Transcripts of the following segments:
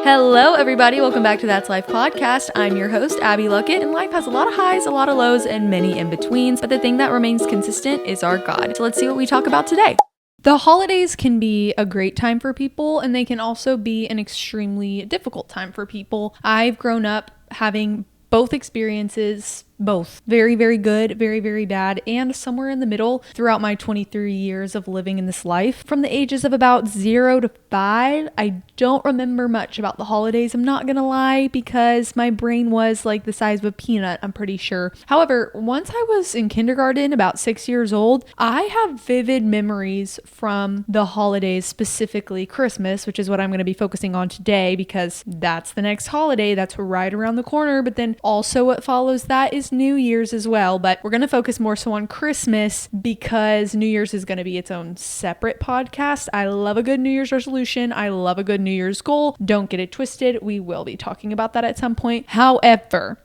Hello, everybody. Welcome back to That's Life podcast. I'm your host, Abby Luckett, and life has a lot of highs, a lot of lows, and many in-betweens, but the thing that remains consistent is our God. So let's see what we talk about today. The holidays can be a great time for people, and they can also be an extremely difficult time for people. I've grown up having both experiences, both very, very good, very, very bad, and somewhere in the middle throughout my 23 years of living in this life. From the ages of about 0 to 5, I don't remember much about the holidays. I'm not gonna lie, because my brain was like the size of a peanut, I'm pretty sure. However, once I was in kindergarten, about 6 years old, I have vivid memories from the holidays, specifically Christmas, which is what I'm gonna be focusing on today because that's the next holiday. That's right around the corner. But then also what follows that is New Year's as well, but we're going to focus more so on Christmas because New Year's is going to be its own separate podcast. I love a good New Year's resolution. I love a good New Year's goal. Don't get it twisted. We will be talking about that at some point. However,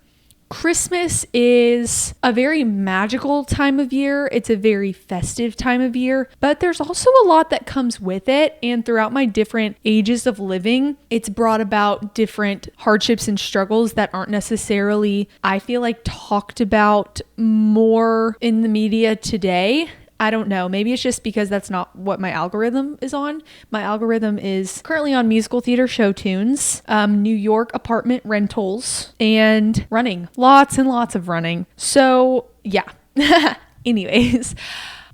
Christmas is a very magical time of year. It's a very festive time of year, but there's also a lot that comes with it. And throughout my different ages of living, it's brought about different hardships and struggles that aren't necessarily, I feel like, talked about more in the media today. I don't know. Maybe it's just because that's not what my algorithm is on. My algorithm is currently on musical theater show tunes, New York apartment rentals, and running. Lots and lots of running. So yeah. Anyways,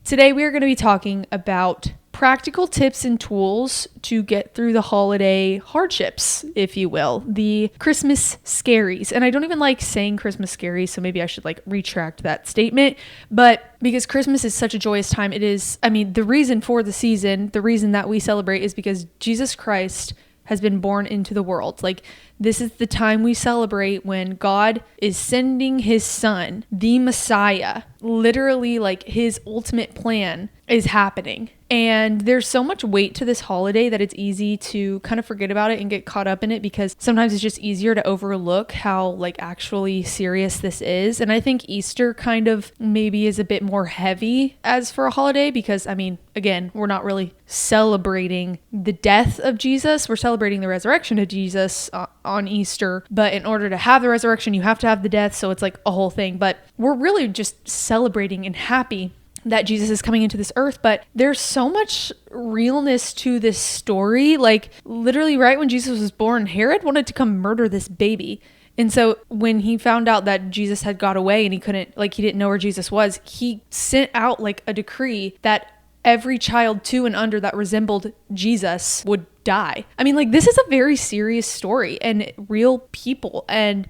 today we are going to be talking about practical tips and tools to get through the holiday hardships, if you will, the Christmas scaries. And I don't even like saying Christmas scaries, so maybe I should retract that statement. But because Christmas is such a joyous time, it is, the reason for the season, the reason that we celebrate is because Jesus Christ has been born into the world. This is the time we celebrate when God is sending his son, the Messiah. Literally, his ultimate plan is happening. And there's so much weight to this holiday that it's easy to kind of forget about it and get caught up in it, because sometimes it's just easier to overlook how actually serious this is. And I think Easter kind of maybe is a bit more heavy as for a holiday because, again, we're not really celebrating the death of Jesus. We're celebrating the resurrection of Jesus on Easter. But in order to have the resurrection, you have to have the death. So it's a whole thing. But we're really just celebrating and happy that Jesus is coming into this earth. But there's so much realness to this story. Literally right when Jesus was born, Herod wanted to come murder this baby. And so when he found out that Jesus had got away and he didn't know where Jesus was, he sent out a decree that every child 2 and under that resembled Jesus would die. This is a very serious story and real people. And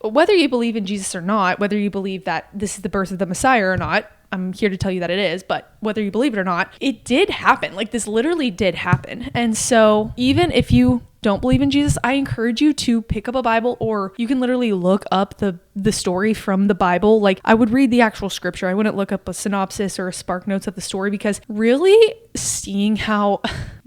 whether you believe in Jesus or not, whether you believe that this is the birth of the Messiah or not, I'm here to tell you that it is, but whether you believe it or not, it did happen. This literally did happen. And so even if you don't believe in Jesus, I encourage you to pick up a Bible, or you can literally look up the story from the Bible. I would read the actual scripture. I wouldn't look up a synopsis or a spark notes of the story, because really seeing how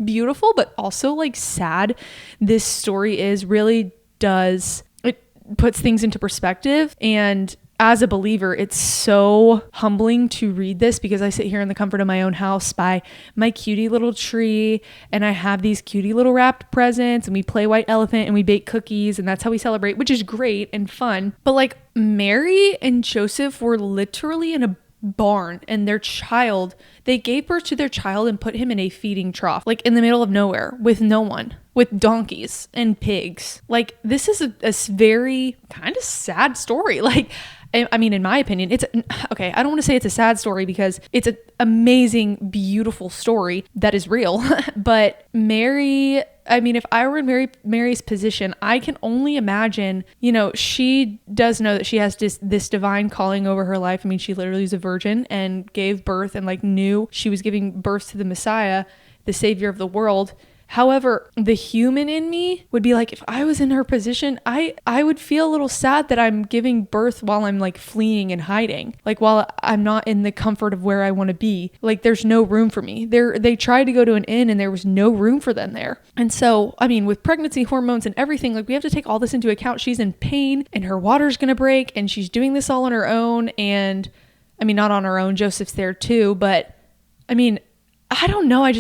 beautiful but also sad this story is really does, it puts things into perspective. And as a believer, it's so humbling to read this, because I sit here in the comfort of my own house by my cutie little tree, and I have these cutie little wrapped presents, and we play white elephant and we bake cookies, and that's how we celebrate, which is great and fun. But Mary and Joseph were literally in a barn, and they gave birth to their child and put him in a feeding trough, in the middle of nowhere with no one, with donkeys and pigs. This is a very kind of sad story. In my opinion, okay, I don't want to say it's a sad story, because it's an amazing, beautiful story that is real. But Mary, if I were in Mary's position, I can only imagine, she does know that she has this divine calling over her life. She literally is a virgin and gave birth and knew she was giving birth to the Messiah, the Savior of the world. However, the human in me would be if I was in her position, I would feel a little sad that I'm giving birth while I'm fleeing and hiding, while I'm not in the comfort of where I want to be. There's no room for me. They tried to go to an inn and there was no room for them there. And so, with pregnancy hormones and everything, we have to take all this into account. She's in pain and her water's going to break, and she's doing this all on her own. And not on her own, Joseph's there too, but I don't know. I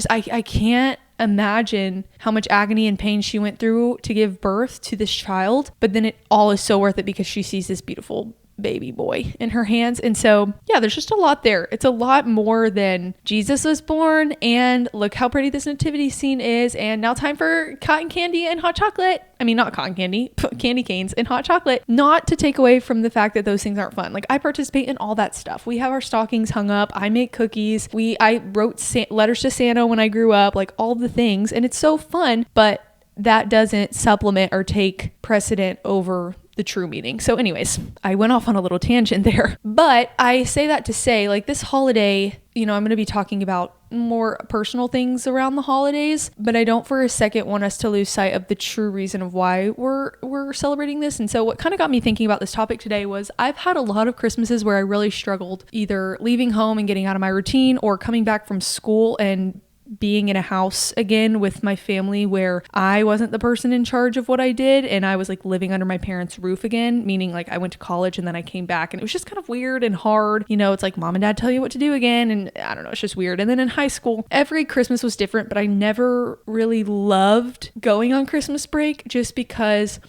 can't imagine how much agony and pain she went through to give birth to this child, but then it all is so worth it because she sees this beautiful baby boy in her hands. And so, yeah, there's just a lot there. It's a lot more than Jesus was born and look how pretty this nativity scene is. And now time for cotton candy and hot chocolate. I mean, not cotton candy, candy canes and hot chocolate. Not to take away from the fact that those things aren't fun. Like I participate in all that stuff. We have our stockings hung up. I make cookies. I wrote letters to Santa when I grew up, like all the things. And it's so fun, but that doesn't supplement or take precedent over the true meaning. So anyways, I went off on a little tangent there, but I say that to say like this holiday, I'm going to be talking about more personal things around the holidays, but I don't for a second want us to lose sight of the true reason of why we're celebrating this. And so what kind of got me thinking about this topic today was I've had a lot of Christmases where I really struggled either leaving home and getting out of my routine or coming back from school and being in a house again with my family where I wasn't the person in charge of what I did and I was like living under my parents' roof again, meaning like I went to college and then I came back and it was just kind of weird and hard. It's like mom and dad tell you what to do again and I don't know, it's just weird. And then in high school, every Christmas was different, but I never really loved going on Christmas break just because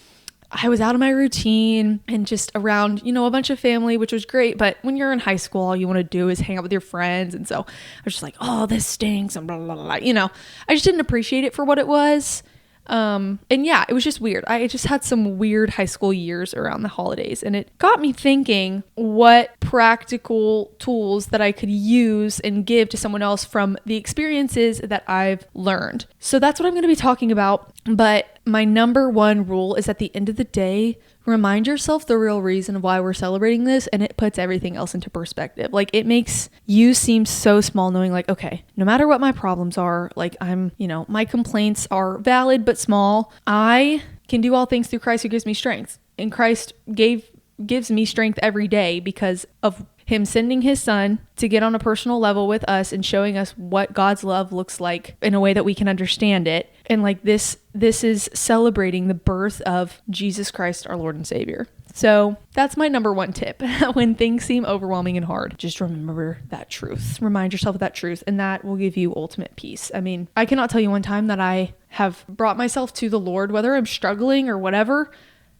I was out of my routine and just around, a bunch of family, which was great. But when you're in high school, all you want to do is hang out with your friends. And so I was just like, oh, this stinks. And blah, blah, blah. I just didn't appreciate it for what it was. And yeah, it was just weird. I just had some weird high school years around the holidays and it got me thinking what practical tools that I could use and give to someone else from the experiences that I've learned. So that's what I'm going to be talking about. But my number one rule is at the end of the day, remind yourself the real reason of why we're celebrating this, and it puts everything else into perspective. Like it makes you seem so small knowing like, okay, no matter what my problems are, like my complaints are valid but small. I can do all things through Christ who gives me strength. And Christ gives me strength every day because of him sending his son to get on a personal level with us and showing us what God's love looks like in a way that we can understand it. And like this is celebrating the birth of Jesus Christ, our Lord and Savior. So that's my number one tip. When things seem overwhelming and hard, just remember that truth. Remind yourself of that truth, and that will give you ultimate peace. I mean, I cannot tell you one time that I have brought myself to the Lord, whether I'm struggling or whatever,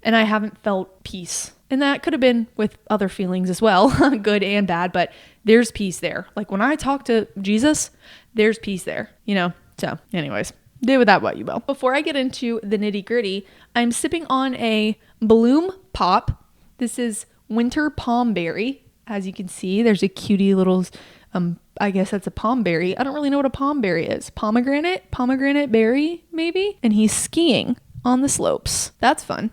and I haven't felt peace. And that could have been with other feelings as well, good and bad, but there's peace there. Like when I talk to Jesus, there's peace there, So anyways, do with that what you will. Before I get into the nitty gritty, I'm sipping on a Bloom Pop. This is winter palm berry. As you can see, there's a cutie little, I guess that's a palm berry. I don't really know what a palm berry is. Pomegranate berry, maybe? And he's skiing on the slopes. That's fun.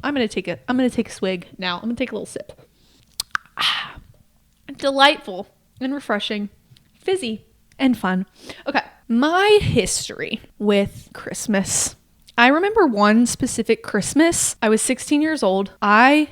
I'm going to take a swig now. I'm going to take a little sip. Delightful and refreshing, fizzy and fun. Okay. My history with Christmas. I remember one specific Christmas. I was 16 years old. I've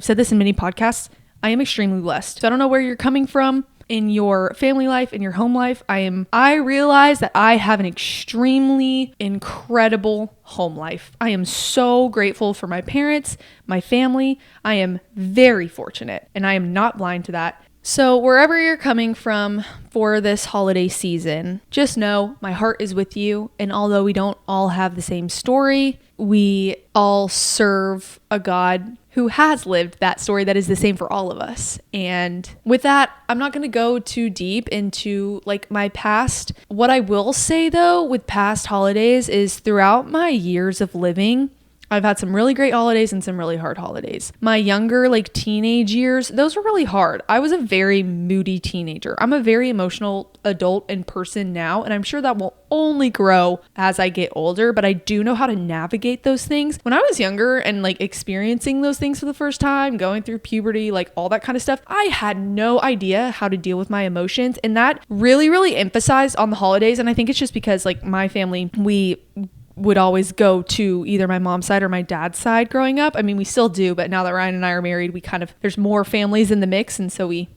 said this in many podcasts. I am extremely blessed. So I don't know where you're coming from in your family life, in your home life. I realize that I have an extremely incredible home life. I am so grateful for my parents, my family. I am very fortunate, and I am not blind to that. So wherever you're coming from for this holiday season, just know my heart is with you. And although we don't all have the same story, we all serve a God who has lived that story that is the same for all of us. And with that, I'm not going to go too deep into like my past. What I will say though, with past holidays is throughout my years of living, I've had some really great holidays and some really hard holidays. My younger, like teenage years, those were really hard. I was a very moody teenager. I'm a very emotional adult and person now, and I'm sure that will only grow as I get older, but I do know how to navigate those things. When I was younger and like experiencing those things for the first time, going through puberty, like all that kind of stuff, I had no idea how to deal with my emotions, and that really, really emphasized on the holidays. And I think it's just because like my family, we would always go to either my mom's side or my dad's side growing up. I mean, we still do, but now that Ryan and I are married, there's more families in the mix. And so we,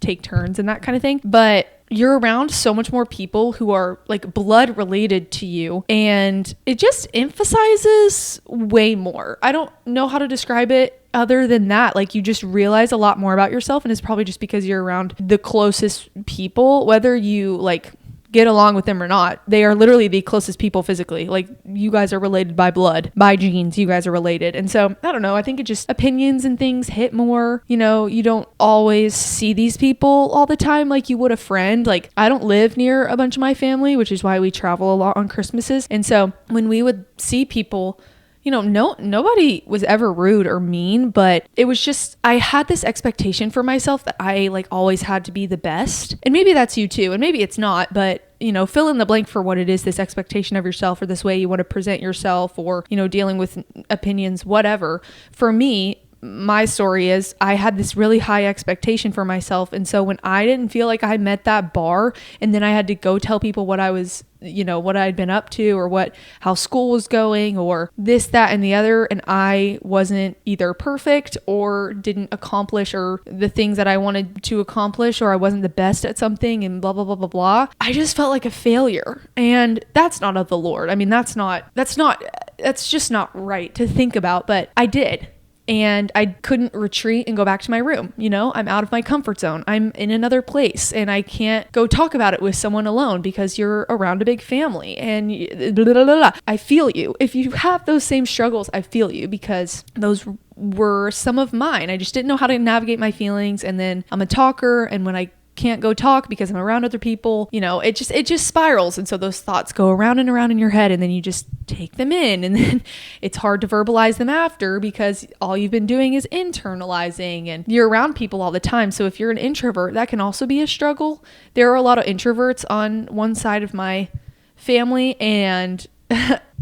take turns and that kind of thing. But you're around so much more people who are like blood related to you, and it just emphasizes way more. I don't know how to describe it other than that. Like you just realize a lot more about yourself, and it's probably just because you're around the closest people, whether you like get along with them or not. They are literally the closest people physically. Like, you guys are related by blood, by genes, you guys are related. And so I don't know, I think it just, opinions and things hit more. You know, you don't always see these people all the time like you would a friend. Like, I don't live near a bunch of my family, which is why we travel a lot on Christmases. And so when we would see people, you know, nobody was ever rude or mean, but it was just, I had this expectation for myself that I like always had to be the best. And maybe that's you too, and maybe it's not, but you know, fill in the blank for what it is, this expectation of yourself or this way you want to present yourself, or, you know, dealing with opinions, whatever. For me, my story is I had this really high expectation for myself. And so when I didn't feel like I met that bar, and then I had to go tell people what I was, you know, what I'd been up to, or how school was going, or this, that, and the other, and I wasn't either perfect or didn't accomplish or the things that I wanted to accomplish, or I wasn't the best at something, and blah, blah, blah, blah, blah. I just felt like a failure. And that's not of the Lord. I mean, that's just not right to think about, but I did. And I couldn't retreat and go back to my room. You know, I'm out of my comfort zone. I'm in another place, and I can't go talk about it with someone alone because you're around a big family, and blah, blah, blah, blah. I feel you. If you have those same struggles, I feel you, because those were some of mine. I just didn't know how to navigate my feelings. And then I'm a talker, and when I can't go talk because I'm around other people, you know, it just spirals. And so those thoughts go around and around in your head, and then you just take them in, and then it's hard to verbalize them after because all you've been doing is internalizing, and you're around people all the time. So if you're an introvert, that can also be a struggle. There are a lot of introverts on one side of my family, and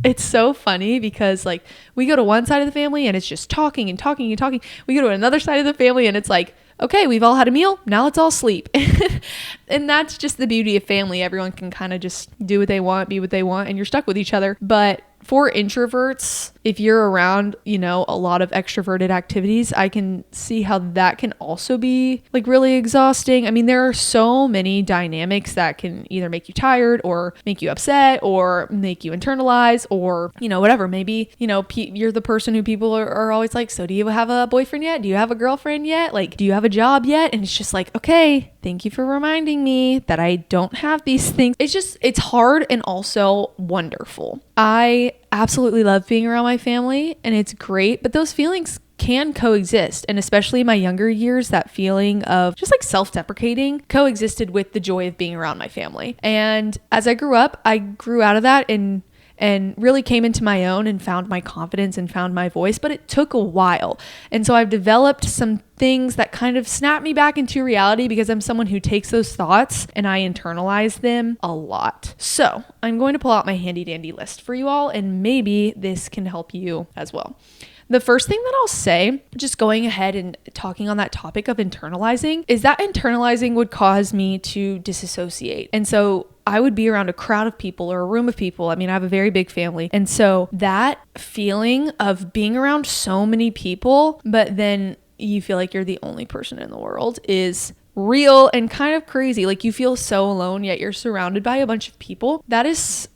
it's so funny because like we go to one side of the family and it's just talking and talking and talking. We go to another side of the family and it's like, okay, we've all had a meal, now let's all sleep. And that's just the beauty of family. Everyone can kind of just do what they want, be what they want, and you're stuck with each other. But for introverts, if you're around, you know, a lot of extroverted activities, I can see how that can also be like really exhausting. I mean, there are so many dynamics that can either make you tired or make you upset or make you internalize, or, you know, whatever. Maybe, you know, you're the person who people are always like, so do you have a boyfriend yet? Do you have a girlfriend yet? Like, do you have a job yet? And it's just like, okay, thank you for reminding me that I don't have these things. It's hard and also wonderful. I absolutely love being around my family, and it's great, but those feelings can coexist. And especially in my younger years, that feeling of just like self-deprecating coexisted with the joy of being around my family. And as I grew up, I grew out of that and really came into my own and found my confidence and found my voice, but it took a while. And so I've developed some things that kind of snap me back into reality, because I'm someone who takes those thoughts and I internalize them a lot. So I'm going to pull out my handy dandy list for you all, and maybe this can help you as well. The first thing that I'll say, just going ahead and talking on that topic of internalizing, is that internalizing would cause me to disassociate. And so I would be around a crowd of people or a room of people. I mean, I have a very big family. And so that feeling of being around so many people, but then you feel like you're the only person in the world, is real and kind of crazy. Like, you feel so alone, yet you're surrounded by a bunch of people. That is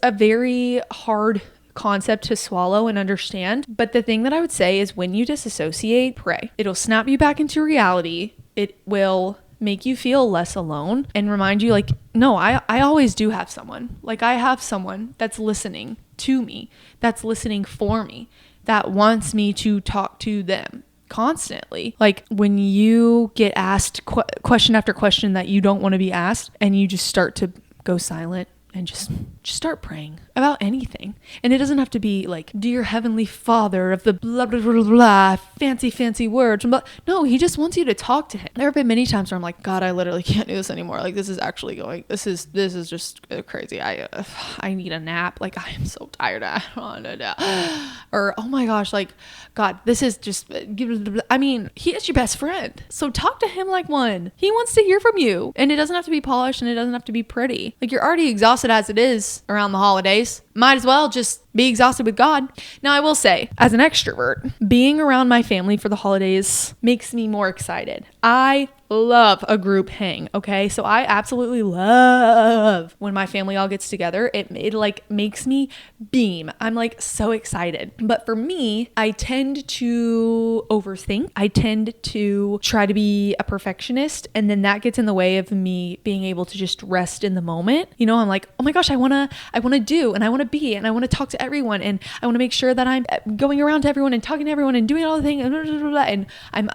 a very hard concept to swallow and understand. But the thing that I would say is, when you disassociate, pray. It'll snap you back into reality. It will make you feel less alone and remind you, like, no, I always do have someone. Like, I have someone that's listening to me, that's listening for me, that wants me to talk to them constantly. Like, when you get asked question after question that you don't want to be asked, and you just start to go silent and just start praying about anything. And it doesn't have to be like, dear Heavenly Father of the blah, blah, blah, blah, fancy words. No, he just wants you to talk to him. There have been many times where I'm like, God, I literally can't do this anymore. Like, this is actually going, this is just crazy. I need a nap. Like, I am so tired. I don't want to nap. Or, oh my gosh, like, God, this is just, I mean, he is your best friend. So talk to him like one. He wants to hear from you. And it doesn't have to be polished, and it doesn't have to be pretty. Like, you're already exhausted as it is around the holidays. Might as well just be exhausted with God. Now, I will say, as an extrovert, being around my family for the holidays makes me more excited. I love a group hang. Okay. So I absolutely love when my family all gets together. It like makes me beam. I'm like so excited. But for me, I tend to overthink. I tend to try to be a perfectionist. And then that gets in the way of me being able to just rest in the moment. You know, I'm like, oh my gosh, I want to do, and I want to be, and I want to talk to everyone. And I want to make sure that I'm going around to everyone and talking to everyone and doing all the things. And I'm,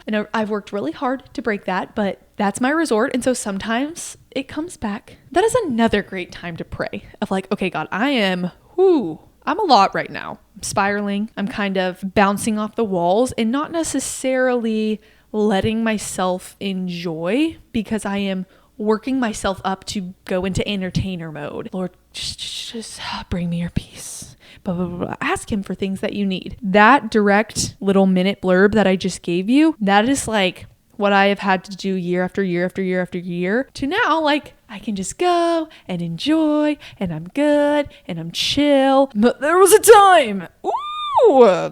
and I've worked really hard to break that, but that's my resort. And so sometimes it comes back. That is another great time to pray of like, okay, God, I'm a lot right now. I'm spiraling. I'm kind of bouncing off the walls and not necessarily letting myself enjoy because I am working myself up to go into entertainer mode. Lord, just bring me your peace. Blah, blah, blah, blah. Ask him for things that you need. That direct little minute blurb that I just gave you, that is like what I have had to do year after year after year after year to now, like I can just go and enjoy and I'm good and I'm chill. But there was a time.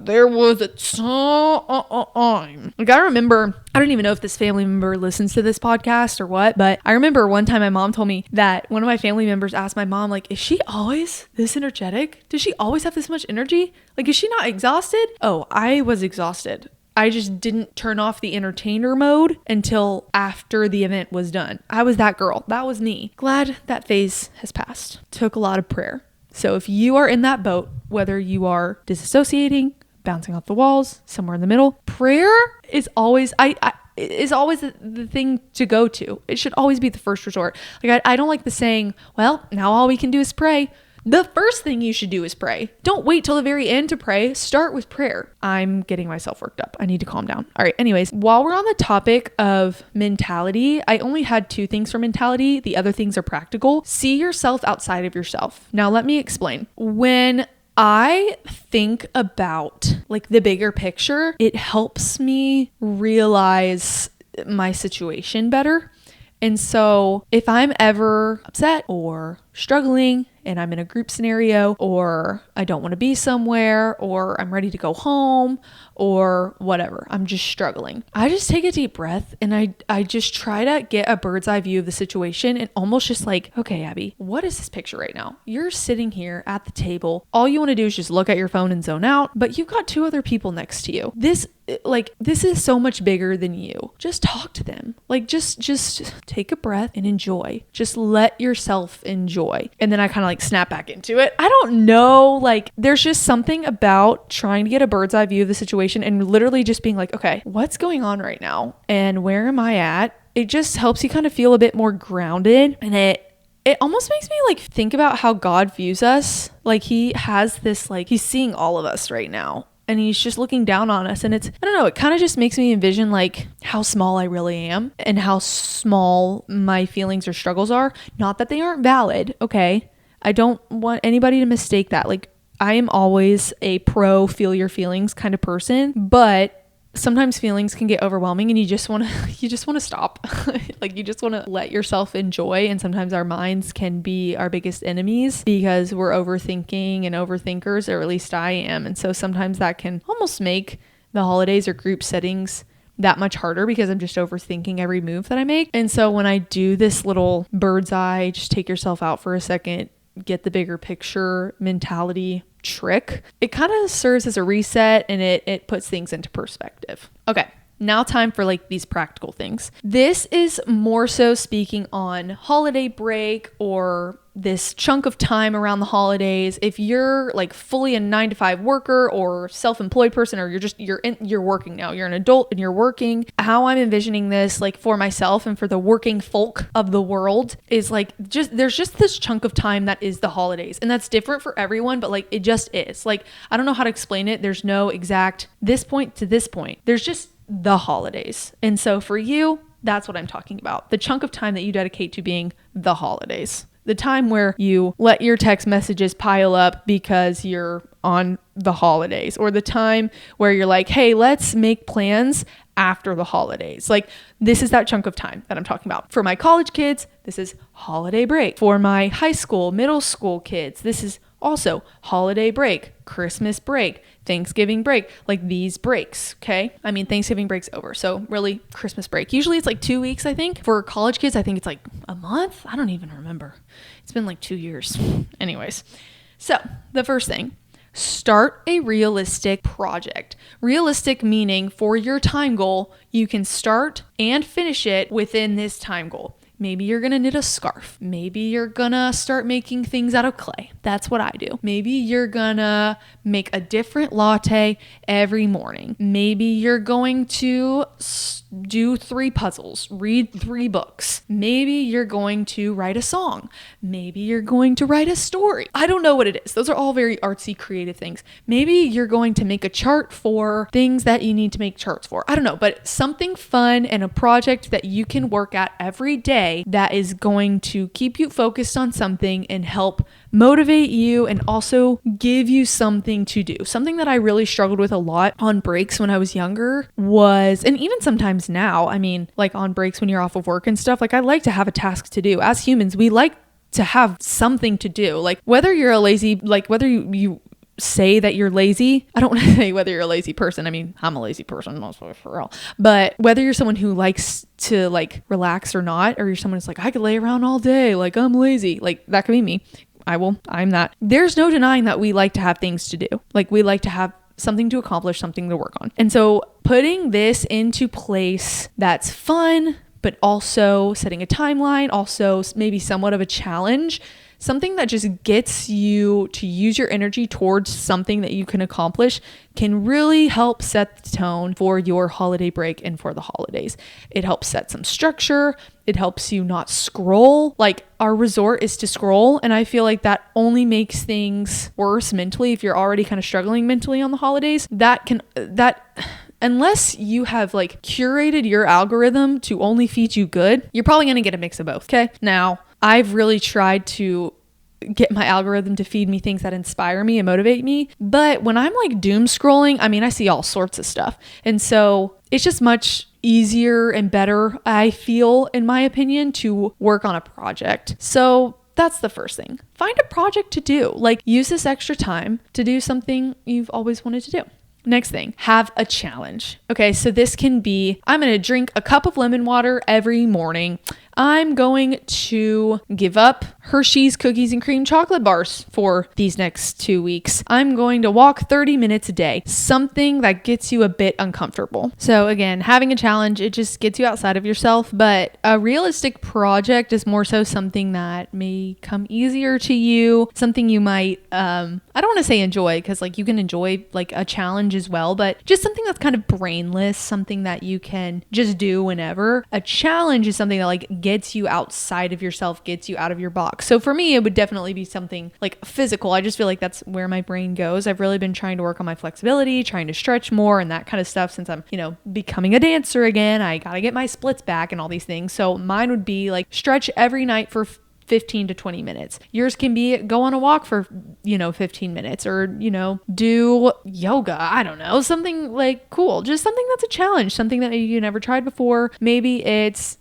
There was a time. Like I remember, I don't even know if this family member listens to this podcast or what, but I remember one time my mom told me that one of my family members asked my mom, like, is she always this energetic? Does she always have this much energy? Like, is she not exhausted? Oh, I was exhausted. I just didn't turn off the entertainer mode until after the event was done. I was that girl. That was me. Glad that phase has passed. Took a lot of prayer. So if you are in that boat, whether you are disassociating, bouncing off the walls, somewhere in the middle, prayer is always is always the thing to go to. It should always be the first resort. Like I don't like the saying, well, now all we can do is pray. The first thing you should do is pray. Don't wait till the very end to pray. Start with prayer. I'm getting myself worked up. I need to calm down. All right. Anyways, while we're on the topic of mentality, I only had 2 things for mentality. The other things are practical. See yourself outside of yourself. Now, let me explain. When I think about like the bigger picture, it helps me realize my situation better. And so if I'm ever upset or struggling and I'm in a group scenario, or I don't want to be somewhere, or I'm ready to go home, or whatever, I'm just struggling, I just take a deep breath and I just try to get a bird's eye view of the situation and almost just like, okay, Abby, what is this picture right now? You're sitting here at the table. All you want to do is just look at your phone and zone out, but you've got 2 other people next to you. This is so much bigger than you. Just talk to them. Like just take a breath and enjoy. Just let yourself enjoy. And then I kind of like snap back into it. I don't know. Like there's just something about trying to get a bird's eye view of the situation and literally just being like, okay, what's going on right now? And where am I at? It just helps you kind of feel a bit more grounded. And it almost makes me like think about how God views us. Like he has this, like he's seeing all of us right now. And he's just looking down on us. And I don't know, it kind of just makes me envision like how small I really am and how small my feelings or struggles are. Not that they aren't valid, okay? I don't want anybody to mistake that. Like I am always a pro feel your feelings kind of person, but sometimes feelings can get overwhelming and you just want to stop. Like you just want to let yourself enjoy. And sometimes our minds can be our biggest enemies because we're overthinking and overthinkers, or at least I am. And so sometimes that can almost make the holidays or group settings that much harder because I'm just overthinking every move that I make. And so when I do this little bird's eye, just take yourself out for a second, get the bigger picture mentality trick, it kind of serves as a reset and it puts things into perspective. Okay, now time for like these practical things. This is more so speaking on holiday break or this chunk of time around the holidays. If you're like fully a 9-to-5 worker or self-employed person, or you're working now, you're an adult and you're working, how I'm envisioning this like for myself and for the working folk of the world is like there's just this chunk of time that is the holidays, and that's different for everyone, but like it just is. Like I don't know how to explain it. There's no exact this point to this point. There's just the holidays. And so for you, that's what I'm talking about. The chunk of time that you dedicate to being the holidays. The time where you let your text messages pile up because you're on the holidays, or the time where you're like, hey, let's make plans after the holidays. Like this is that chunk of time that I'm talking about. For my college kids, this is holiday break. For my high school, middle school kids, this is Also, holiday break, Christmas break, Thanksgiving break, like these breaks, okay? I mean, Thanksgiving break's over, so really Christmas break. Usually it's like 2 weeks, I think. For college kids, I think it's like a month. I don't even remember. It's been like 2 years. Anyways, so the first thing, start a realistic project. Realistic meaning for your time goal, you can start and finish it within this time goal. Maybe you're going to knit a scarf. Maybe you're going to start making things out of clay. That's what I do. Maybe you're going to make a different latte every morning. Maybe you're going to do 3 puzzles, read 3 books. Maybe you're going to write a song. Maybe you're going to write a story. I don't know what it is. Those are all very artsy, creative things. Maybe you're going to make a chart for things that you need to make charts for. I don't know, but something fun and a project that you can work at every day that is going to keep you focused on something and help motivate you and also give you something to do. Something that I really struggled with a lot on breaks when I was younger was, and even sometimes now, I mean, like on breaks when you're off of work and stuff, like I like to have a task to do. As humans, we like to have something to do. Like whether you're a lazy, like whether you say that you're lazy. I don't want to say whether you're a lazy person. I mean, I'm a lazy person, mostly for real. But whether you're someone who likes to like relax or not, or you're someone who's like, I could lay around all day, like I'm lazy. Like that could be me. I'm that. There's no denying that we like to have things to do. Like we like to have something to accomplish, something to work on. And so putting this into place that's fun, but also setting a timeline, also maybe somewhat of a challenge, something that just gets you to use your energy towards something that you can accomplish can really help set the tone for your holiday break and for the holidays. It helps set some structure. It helps you not scroll. Like our resort is to scroll. And I feel like that only makes things worse mentally. If you're already kind of struggling mentally on the holidays, unless you have like curated your algorithm to only feed you good, you're probably going to get a mix of both. Okay. Now, I've really tried to get my algorithm to feed me things that inspire me and motivate me. But when I'm like doom scrolling, I mean, I see all sorts of stuff. And so it's just much easier and better, I feel, in my opinion, to work on a project. So that's the first thing. Find a project to do. Like use this extra time to do something you've always wanted to do. Next thing, have a challenge. Okay, so this can be, I'm going to drink a cup of lemon water every morning. I'm going to give up Hershey's cookies and cream chocolate bars for these next 2 weeks. I'm going to walk 30 minutes a day. Something that gets you a bit uncomfortable. So again, having a challenge, it just gets you outside of yourself, but a realistic project is more so something that may come easier to you, something you might, I don't want to say enjoy, because like you can enjoy like a challenge as well, but just something that's kind of brainless, something that you can just do whenever. A challenge is something that like gets you outside of yourself, gets you out of your box. So for me, it would definitely be something like physical. I just feel like that's where my brain goes. I've really been trying to work on my flexibility, trying to stretch more and that kind of stuff since I'm, becoming a dancer again. I got to get my splits back and all these things. So mine would be like stretch every night for 15 to 20 minutes. Yours can be go on a walk for, 15 minutes or, do yoga. I don't know, something like cool, just something that's a challenge, something that you never tried before. Maybe it's,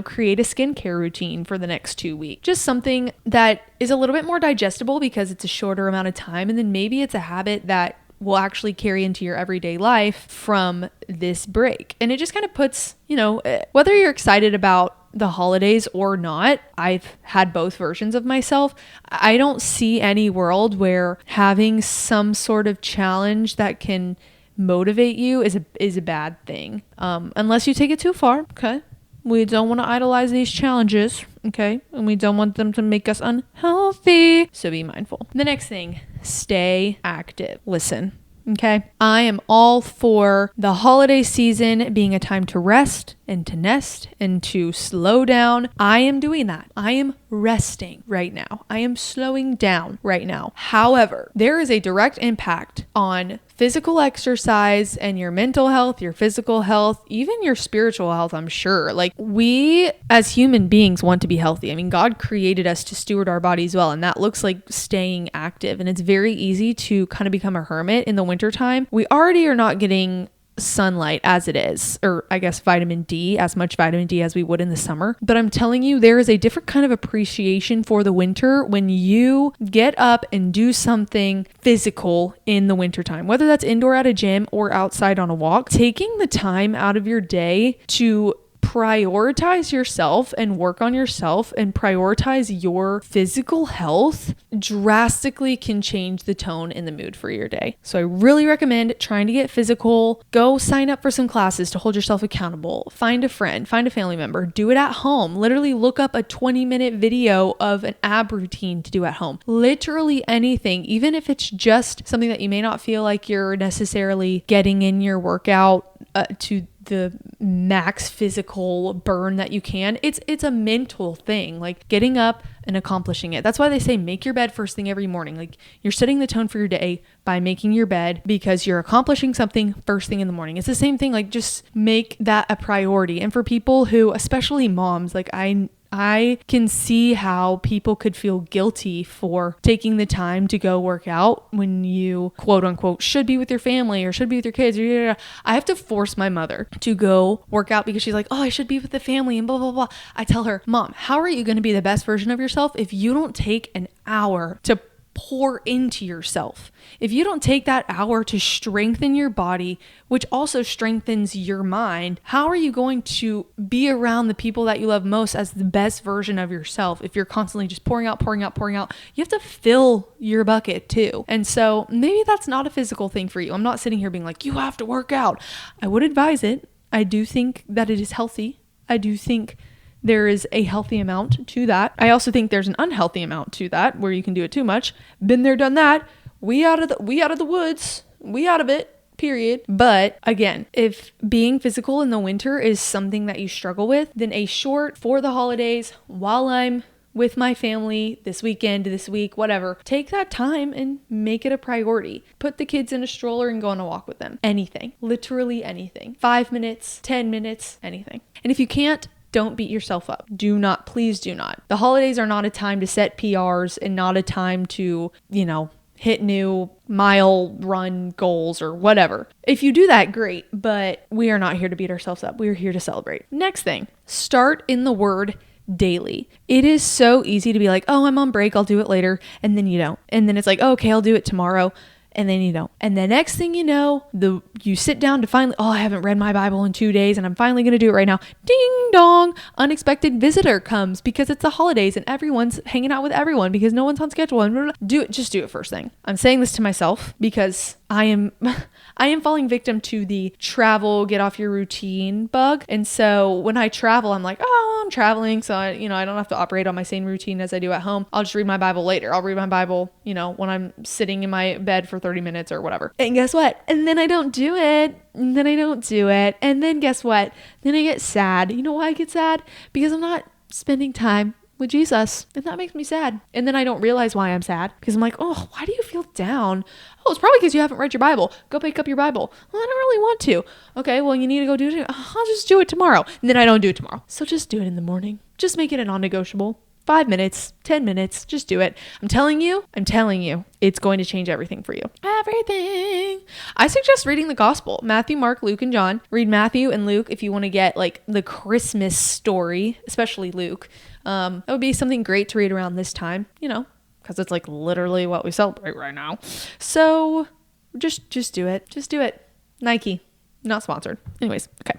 create a skincare routine for the next 2 weeks. Just something that is a little bit more digestible because it's a shorter amount of time. And then maybe it's a habit that will actually carry into your everyday life from this break. And it just kind of puts, whether you're excited about the holidays or not, I've had both versions of myself. I don't see any world where having some sort of challenge that can motivate you is a bad thing. Unless you take it too far. Okay. We don't want to idolize these challenges, okay? And we don't want them to make us unhealthy. So be mindful. The next thing, stay active. Listen, okay? I am all for the holiday season being a time to rest and to nest and to slow down. I am doing that. I am resting right now. I am slowing down right now. However, there is a direct impact on physical exercise and your mental health, your physical health, even your spiritual health, I'm sure. Like we as human beings want to be healthy. I mean, God created us to steward our bodies well, and that looks like staying active. And it's very easy to kind of become a hermit in the wintertime. We already are not getting sunlight as it is, or I guess vitamin D, as much vitamin D as we would in the summer. But I'm telling you, there is a different kind of appreciation for the winter when you get up and do something physical in the wintertime, whether that's indoor at a gym or outside on a walk. Taking the time out of your day to prioritize yourself and work on yourself and prioritize your physical health drastically can change the tone and the mood for your day. So I really recommend trying to get physical. Go sign up for some classes to hold yourself accountable. Find a friend, find a family member, do it at home. Literally look up a 20-minute video of an ab routine to do at home. Literally anything, even if it's just something that you may not feel like you're necessarily getting in your workout to the max physical burn that you can. It's a mental thing, like getting up and accomplishing it. That's why they say make your bed first thing every morning. Like you're setting the tone for your day by making your bed because you're accomplishing something first thing in the morning. It's the same thing, like just make that a priority. And for people who, especially moms, like I can see how people could feel guilty for taking the time to go work out when you quote unquote should be with your family or should be with your kids. I have to force my mother to go work out because she's like, oh, I should be with the family and blah, blah, blah. I tell her, Mom, how are you going to be the best version of yourself if you don't take an hour to pour into yourself? If you don't take that hour to strengthen your body, which also strengthens your mind, how are you going to be around the people that you love most as the best version of yourself if you're constantly just pouring out? You have to fill your bucket too. And so maybe that's not a physical thing for you. I'm not sitting here being like, you have to work out. I would advise it. I do think that it is healthy. I do think there is a healthy amount to that. I also think there's an unhealthy amount to that where you can do it too much. Been there, done that. We out of the woods. We out of it. Period. But again, if being physical in the winter is something that you struggle with, then a short for the holidays while I'm with my family this weekend, this week, whatever, take that time and make it a priority. Put the kids in a stroller and go on a walk with them. Anything. Literally anything. 5 minutes, 10 minutes, anything. And if you can't, don't beat yourself up. Please do not. The holidays are not a time to set PRs and not a time to, hit new mile run goals or whatever. If you do that, great, but we are not here to beat ourselves up. We are here to celebrate. Next thing, start in the word daily. It is so easy to be like, oh, I'm on break, I'll do it later. And then you don't. And then it's like, oh, okay, I'll do it tomorrow. And then you don't. And the next thing you know, you sit down to finally, oh, I haven't read my Bible in 2 days and I'm finally going to do it right now. Ding dong. Unexpected visitor comes because it's the holidays and everyone's hanging out with everyone because no one's on schedule. And just do it first thing. I'm saying this to myself because I am falling victim to the travel, get off your routine bug. And so when I travel, I'm like, oh, I'm traveling. So I don't have to operate on my same routine as I do at home. I'll just read my Bible later. I'll read my Bible, when I'm sitting in my bed for 30 minutes or whatever. And guess what? And then I don't do it. And then I don't do it. And then guess what? Then I get sad. You know why I get sad? Because I'm not spending time with Jesus. And that makes me sad. And then I don't realize why I'm sad because I'm like, oh, why do you feel down? Oh, it's probably because you haven't read your Bible. Go pick up your Bible. Well, I don't really want to. Okay, well, you need to go do it. I'll just do it tomorrow. And then I don't do it tomorrow. So just do it in the morning. Just make it a non-negotiable. 5 minutes, 10 minutes, just do it. I'm telling you, it's going to change everything for you. Everything. I suggest reading the gospel. Matthew, Mark, Luke, and John. Read Matthew and Luke if you want to get like the Christmas story, especially Luke. That would be something great to read around this time, because it's like literally what we celebrate right now. So just do it. Just do it. Nike, not sponsored. Anyways, okay.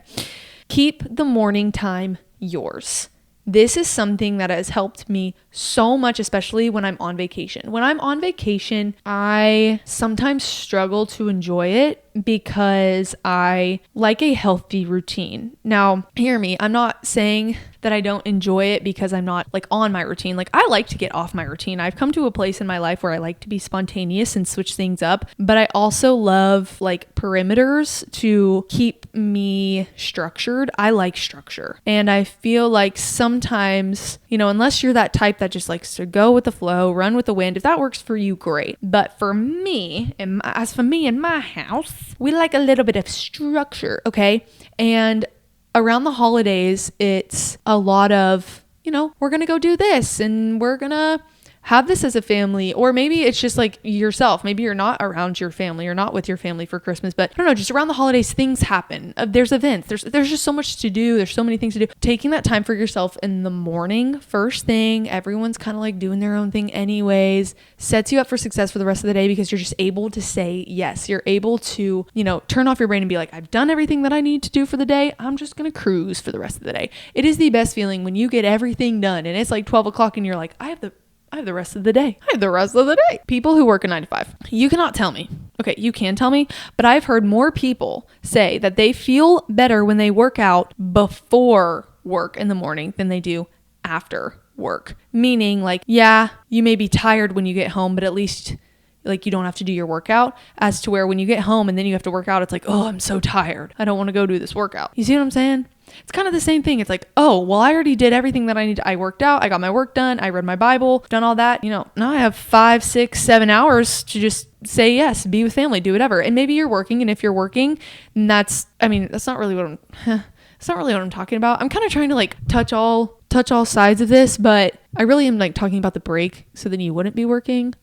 Keep the morning time yours. This is something that has helped me so much, especially when I'm on vacation. When I'm on vacation, I sometimes struggle to enjoy it because I like a healthy routine. Now, hear me. I'm not saying that I don't enjoy it because I'm not like on my routine. Like I like to get off my routine. I've come to a place in my life where I like to be spontaneous and switch things up, but I also love like perimeters to keep me structured. I like structure. And I feel like sometimes, unless you're that type that just likes to go with the flow, run with the wind, if that works for you, great. But for me, as for me in my house, we like a little bit of structure, okay? And around the holidays, it's a lot of, we're going to go do this and we're going to have this as a family, or maybe it's just like yourself. Maybe you're not around your family or not with your family for Christmas, but I don't know, just around the holidays, things happen. There's events. There's just so much to do. There's so many things to do. Taking that time for yourself in the morning, first thing, everyone's kind of like doing their own thing anyways, sets you up for success for the rest of the day because you're just able to say yes. You're able to, turn off your brain and be like, I've done everything that I need to do for the day. I'm just going to cruise for the rest of the day. It is the best feeling when you get everything done and it's like 12 o'clock and you're like, I have the rest of the day. I have the rest of the day. People who work a 9 to 5, you cannot tell me. Okay, you can tell me, but I've heard more people say that they feel better when they work out before work in the morning than they do after work. Meaning like, yeah, you may be tired when you get home, but at least like you don't have to do your workout, as to where when you get home and then you have to work out, it's like, oh, I'm so tired. I don't want to go do this workout. You see what I'm saying? It's kind of the same thing. It's like, oh, well, I already did everything that I need. I worked out. I got my work done. I read my Bible, done all that. Now I have 5, 6, 7 hours to just say yes, be with family, do whatever. And maybe you're working. And if you're working, that's not really what it's not really what I'm talking about. I'm kind of trying to like touch all sides of this, but I really am like talking about the break so then you wouldn't be working.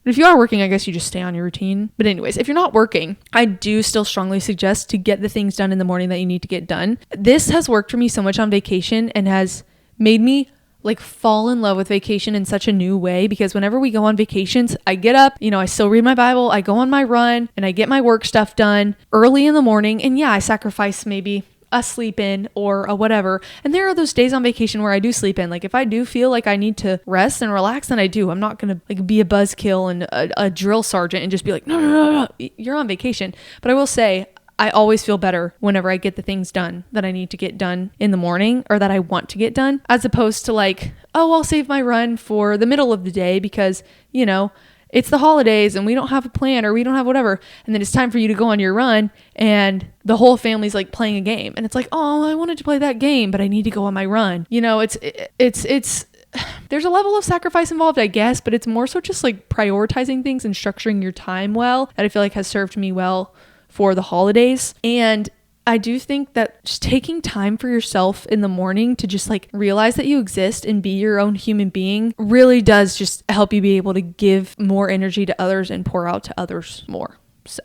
But if you are working, I guess you just stay on your routine. But anyways, if you're not working, I do still strongly suggest to get the things done in the morning that you need to get done. This has worked for me so much on vacation and has made me like fall in love with vacation in such a new way, because whenever we go on vacations, I get up, I still read my Bible, I go on my run, and I get my work stuff done early in the morning. And yeah, I sacrifice maybe a sleep in or a whatever. And there are those days on vacation where I do sleep in. Like if I do feel like I need to rest and relax, then I do. I'm not going to like be a buzzkill and a drill sergeant and just be like, no, you're on vacation. But I will say, I always feel better whenever I get the things done that I need to get done in the morning or that I want to get done, as opposed to like, oh, I'll save my run for the middle of the day because, it's the holidays and we don't have a plan or we don't have whatever. And then it's time for you to go on your run and the whole family's like playing a game. And it's like, oh, I wanted to play that game, but I need to go on my run. It's there's a level of sacrifice involved, I guess, but it's more so just like prioritizing things and structuring your time well that I feel like has served me well for the holidays. And I do think that just taking time for yourself in the morning to just like realize that you exist and be your own human being really does just help you be able to give more energy to others and pour out to others more. So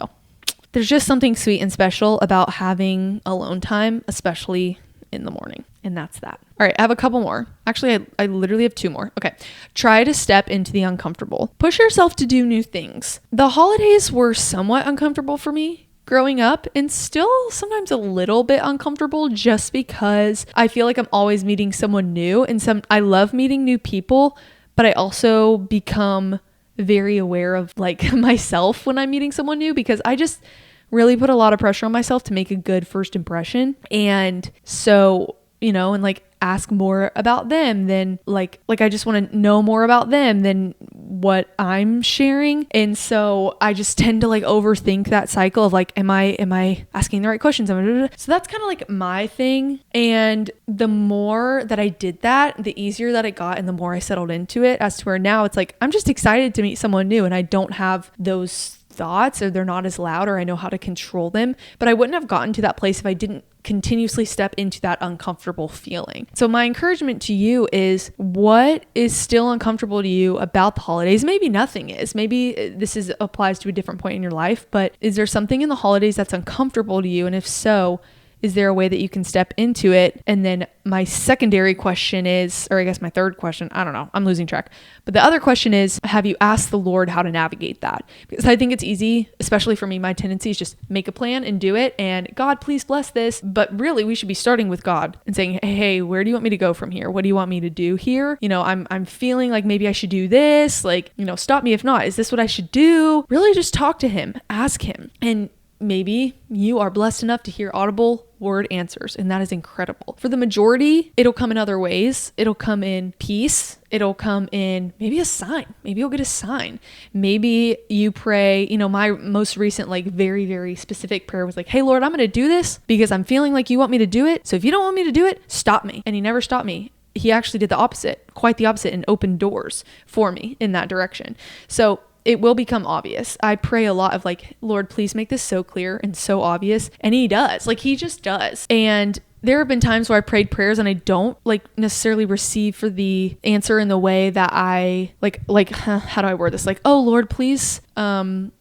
there's just something sweet and special about having alone time, especially in the morning. And that's that. All right, I have a couple more. Actually, I literally have 2 more. Okay. Try to step into the uncomfortable. Push yourself to do new things. The holidays were somewhat uncomfortable for me growing up, and still sometimes a little bit uncomfortable just because I feel like I'm always meeting someone new, and I love meeting new people, but I also become very aware of like myself when I'm meeting someone new, because I just really put a lot of pressure on myself to make a good first impression. And so, and like ask more about them than like I just want to know more about them than what I'm sharing. And so I just tend to like overthink that cycle of like, am I asking the right questions? So that's kind of like my thing. And the more that I did that, the easier that it got and the more I settled into it, as to where now it's like, I'm just excited to meet someone new and I don't have those thoughts, or they're not as loud, or I know how to control them. But I wouldn't have gotten to that place if I didn't continuously step into that uncomfortable feeling. So my encouragement to you is, what is still uncomfortable to you about the holidays? Maybe nothing is. Maybe this applies to a different point in your life, but is there something in the holidays that's uncomfortable to you? And if so, is there a way that you can step into it? And then my secondary question is, or I guess my third question, I don't know, I'm losing track. But the other question is, have you asked the Lord how to navigate that? Because I think it's easy, especially for me, my tendency is just make a plan and do it. And God, please bless this. But really, we should be starting with God and saying, hey, where do you want me to go from here? What do you want me to do here? I'm feeling like maybe I should do this. Like, stop me if not. Is this what I should do? Really just talk to him, ask him. And maybe you are blessed enough to hear audible word answers, and that is incredible. For the majority, it'll come in other ways. It'll come in peace. It'll come in maybe a sign. Maybe you'll get a sign. Maybe you pray, my most recent, like very, very specific prayer was like, hey, Lord, I'm going to do this because I'm feeling like you want me to do it. So if you don't want me to do it, stop me. And he never stopped me. He actually did the opposite, quite the opposite, and opened doors for me in that direction. So it will become obvious. I pray a lot of like, Lord, please make this so clear and so obvious. And he does, like he just does. And there have been times where I prayed prayers and I don't like necessarily receive for the answer in the way that I how do I word this? Like, oh Lord, please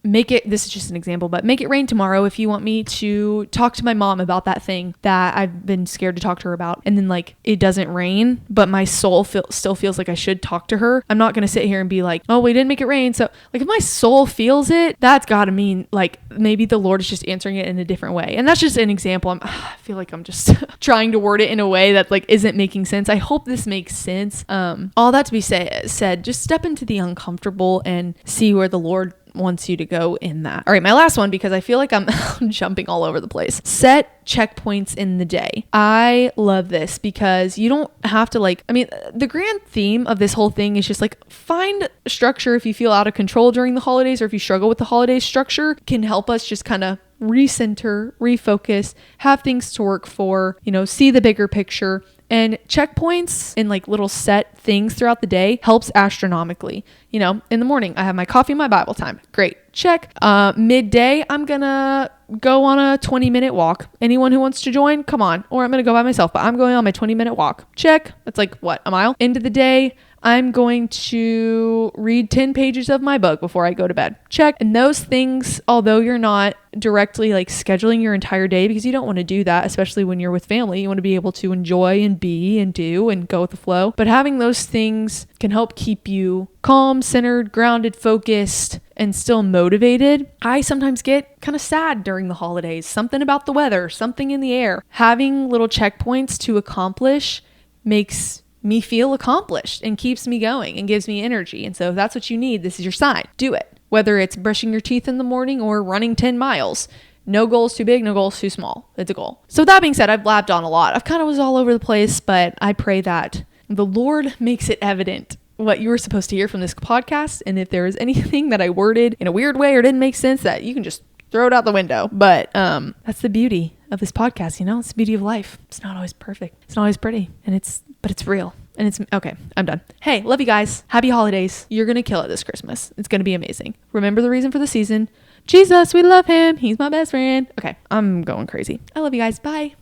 make it, this is just an example, but make it rain tomorrow if you want me to talk to my mom about that thing that I've been scared to talk to her about. And then like it doesn't rain, but my soul still feels like I should talk to her. I'm not going to sit here and be like, oh, we didn't make it rain. So like if my soul feels it, that's got to mean like maybe the Lord is just answering it in a different way. And that's just an example. I feel like I'm just trying to word it in a way that like isn't making sense. I hope this makes sense. All that to be said, just step into the uncomfortable and see where the Lord wants you to go in that. All right, my last one, because I feel like I'm jumping all over the place. Set checkpoints in the day. I love this because you don't have to the grand theme of this whole thing is just like find structure if you feel out of control during the holidays, or if you struggle with the holidays. Structure can help us just kind of recenter, refocus, have things to work for, see the bigger picture. And checkpoints and like little set things throughout the day helps astronomically. In the morning, I have my coffee and my Bible time. Great. Check. Midday, I'm going to go on a 20-minute walk. Anyone who wants to join, come on. Or I'm going to go by myself, but I'm going on my 20-minute walk. Check. That's like what, a mile? End of the day, I'm going to read 10 pages of my book before I go to bed. Check. And those things, although you're not directly like scheduling your entire day, because you don't want to do that, especially when you're with family, you want to be able to enjoy and be and do and go with the flow. But having those things can help keep you calm, centered, grounded, focused, and still motivated. I sometimes get kind of sad during the holidays. Something about the weather, something in the air. Having little checkpoints to accomplish makes me feel accomplished and keeps me going and gives me energy. And so if that's what you need, this is your sign. Do it. Whether it's brushing your teeth in the morning or running 10 miles. No goal is too big, no goal is too small. It's a goal. So with that being said, I've blabbed on a lot. I've kind of was all over the place, but I pray that the Lord makes it evident what you were supposed to hear from this podcast. And if there is anything that I worded in a weird way or didn't make sense, that you can just throw it out the window. But that's the beauty of this podcast. It's the beauty of life. It's not always perfect. It's not always pretty. But it's real. And it's okay. I'm done. Hey, love you guys. Happy holidays. You're going to kill it this Christmas. It's going to be amazing. Remember the reason for the season. Jesus, we love him. He's my best friend. Okay. I'm going crazy. I love you guys. Bye.